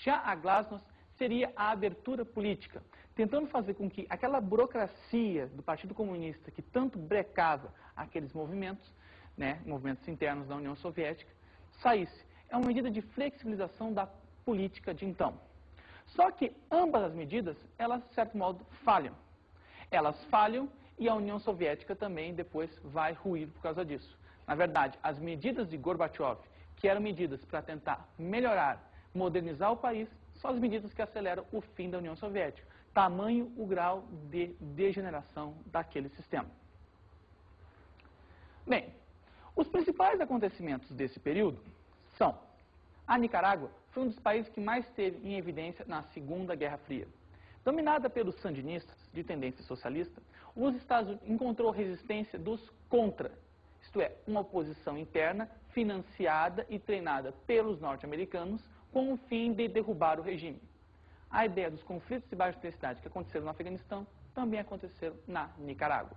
Já a glasnost seria a abertura política, tentando fazer com que aquela burocracia do Partido Comunista que tanto brecava aqueles movimentos, movimentos internos da União Soviética, saísse. É uma medida de flexibilização da política de então. Só que ambas as medidas, elas, de certo modo, falham. Elas falham e a União Soviética também depois vai ruir por causa disso. Na verdade, as medidas de Gorbachev, que eram medidas para tentar melhorar, modernizar o país, são as medidas que aceleram o fim da União Soviética. Tamanho o grau de degeneração daquele sistema. Bem, os principais acontecimentos desse período são: a Nicarágua foi um dos países que mais esteve em evidência na Segunda Guerra Fria. Dominada pelos sandinistas, de tendência socialista, os Estados Unidos encontrou resistência dos contra, isto é, uma oposição interna financiada e treinada pelos norte-americanos com o fim de derrubar o regime. A ideia dos conflitos de baixa intensidade que aconteceram no Afeganistão também aconteceram na Nicarágua.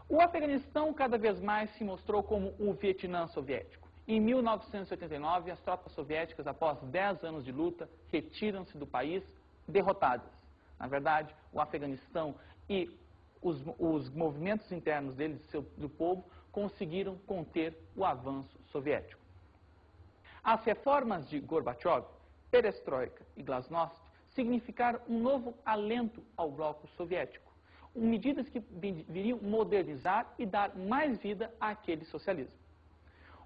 O Afeganistão cada vez mais se mostrou como o Vietnã soviético. Em 1989, as tropas soviéticas, após 10 anos de luta, retiram-se do país derrotadas. Na verdade, o Afeganistão e os movimentos internos deles, do povo, conseguiram conter o avanço soviético. As reformas de Gorbachev, Perestroika e Glasnost significaram um novo alento ao bloco soviético, medidas que viriam modernizar e dar mais vida àquele socialismo.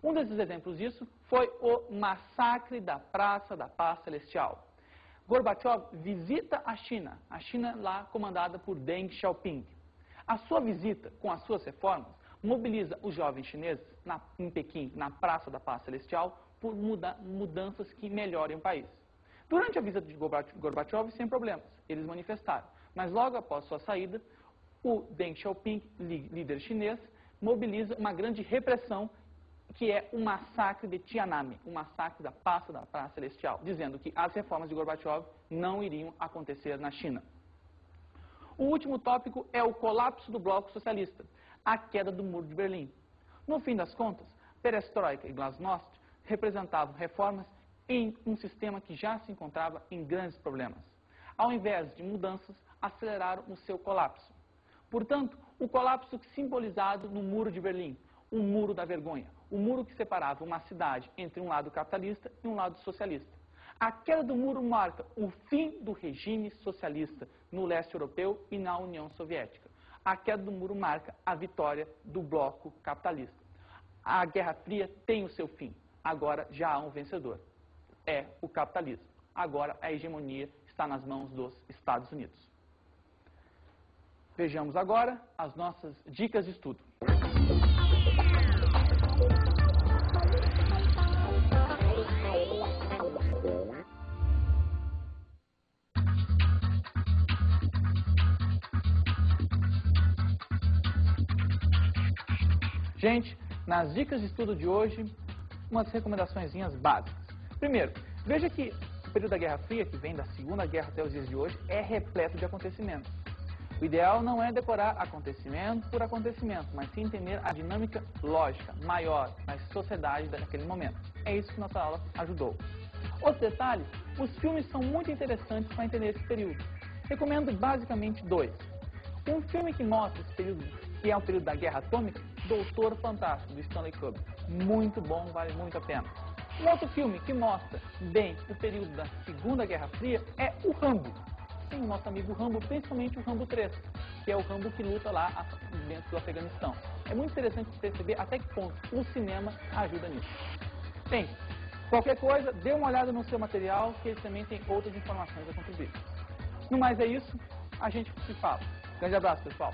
Um desses exemplos disso foi o massacre da Praça da Paz Celestial. Gorbachev visita a China lá comandada por Deng Xiaoping. A sua visita, com as suas reformas, mobiliza os jovens chineses em Pequim, na Praça da Paz Celestial, por mudanças que melhorem o país. Durante a visita de Gorbachev, sem problemas, eles manifestaram. Mas logo após sua saída, o Deng Xiaoping, líder chinês, mobiliza uma grande repressão, que é o massacre de Tiananmen, o massacre da Praça Celestial, dizendo que as reformas de Gorbachev não iriam acontecer na China. O último tópico é o colapso do bloco socialista, a queda do Muro de Berlim. No fim das contas, Perestroika e Glasnost representavam reformas em um sistema que já se encontrava em grandes problemas. Ao invés de mudanças, aceleraram o seu colapso. Portanto, o colapso simbolizado no Muro de Berlim, o Muro da Vergonha, o muro que separava uma cidade entre um lado capitalista e um lado socialista. A queda do muro marca o fim do regime socialista no leste europeu e na União Soviética. A queda do muro marca a vitória do bloco capitalista. A Guerra Fria tem o seu fim. Agora já há um vencedor. É o capitalismo. Agora a hegemonia está nas mãos dos Estados Unidos. Vejamos agora as nossas dicas de estudo. Gente, nas dicas de estudo de hoje, umas recomendaçõezinhas básicas. Primeiro, veja que o período da Guerra Fria, que vem da Segunda Guerra até os dias de hoje, é repleto de acontecimentos. O ideal não é decorar acontecimento por acontecimento, mas sim entender a dinâmica lógica maior na sociedade daquele momento. É isso que nossa aula ajudou. Outro detalhe, os filmes são muito interessantes para entender esse período. Recomendo basicamente 2. Um filme que mostra esse período, que é o período da Guerra Atômica, Doutor Fantástico, do Stanley Kubrick. Muito bom, vale muito a pena. Um outro filme que mostra bem o período da Segunda Guerra Fria é o Rambo. Sim, o nosso amigo Rambo, principalmente o Rambo 3, que é o Rambo que luta lá dentro do Afeganistão. É muito interessante perceber até que ponto o cinema ajuda nisso. Bem, qualquer coisa, dê uma olhada no seu material, que ele também tem outras informações a contribuir. No mais é isso, a gente se fala. Grande abraço, pessoal.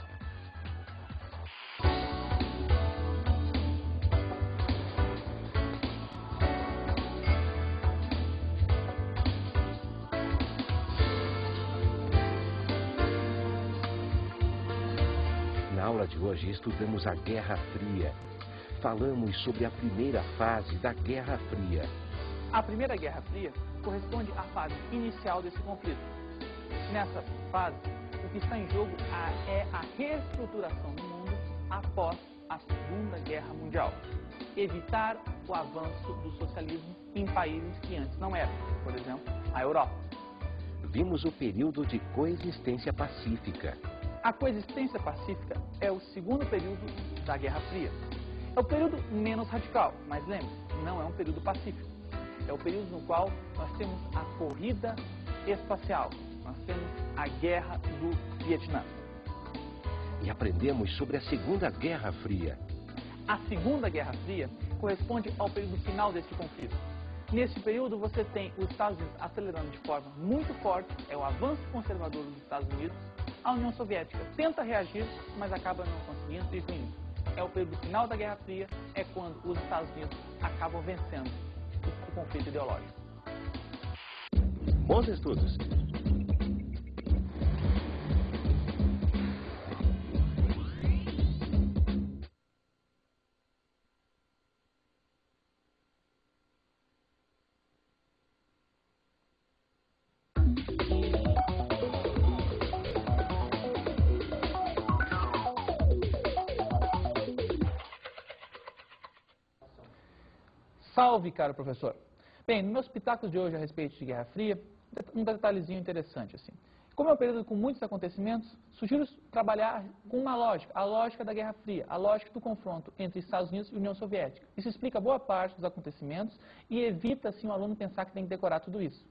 Na aula de hoje estudamos a Guerra Fria. Falamos sobre a primeira fase da Guerra Fria. A Primeira Guerra Fria corresponde à fase inicial desse conflito. Nessa fase, o que está em jogo é a reestruturação do mundo após a Segunda Guerra Mundial. Evitar o avanço do socialismo em países que antes não eram, por exemplo, a Europa. Vimos o período de coexistência pacífica. A coexistência pacífica é o segundo período da Guerra Fria. É o período menos radical, mas lembre, não é um período pacífico. É o período no qual nós temos a corrida espacial, nós temos a Guerra do Vietnã. E aprendemos sobre a Segunda Guerra Fria. A Segunda Guerra Fria corresponde ao período final desse conflito. Nesse período você tem os Estados Unidos acelerando de forma muito forte, é o avanço conservador dos Estados Unidos. A União Soviética tenta reagir, mas acaba não conseguindo e ruindo. É o período final da Guerra Fria, é quando os Estados Unidos acabam vencendo o conflito ideológico. Bons estudos! Salve, caro professor! Bem, nos meus pitacos de hoje a respeito de Guerra Fria, um detalhezinho interessante assim. Como é um período com muitos acontecimentos, sugiro trabalhar com uma lógica, a lógica da Guerra Fria, a lógica do confronto entre Estados Unidos e União Soviética. Isso explica boa parte dos acontecimentos e evita, assim, o aluno pensar que tem que decorar tudo isso.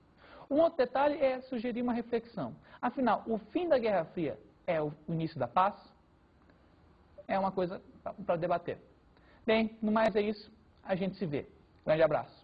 Um outro detalhe é sugerir uma reflexão. Afinal, o fim da Guerra Fria é o início da paz? É uma coisa para debater. Bem, no mais é isso. A gente se vê. Grande abraço.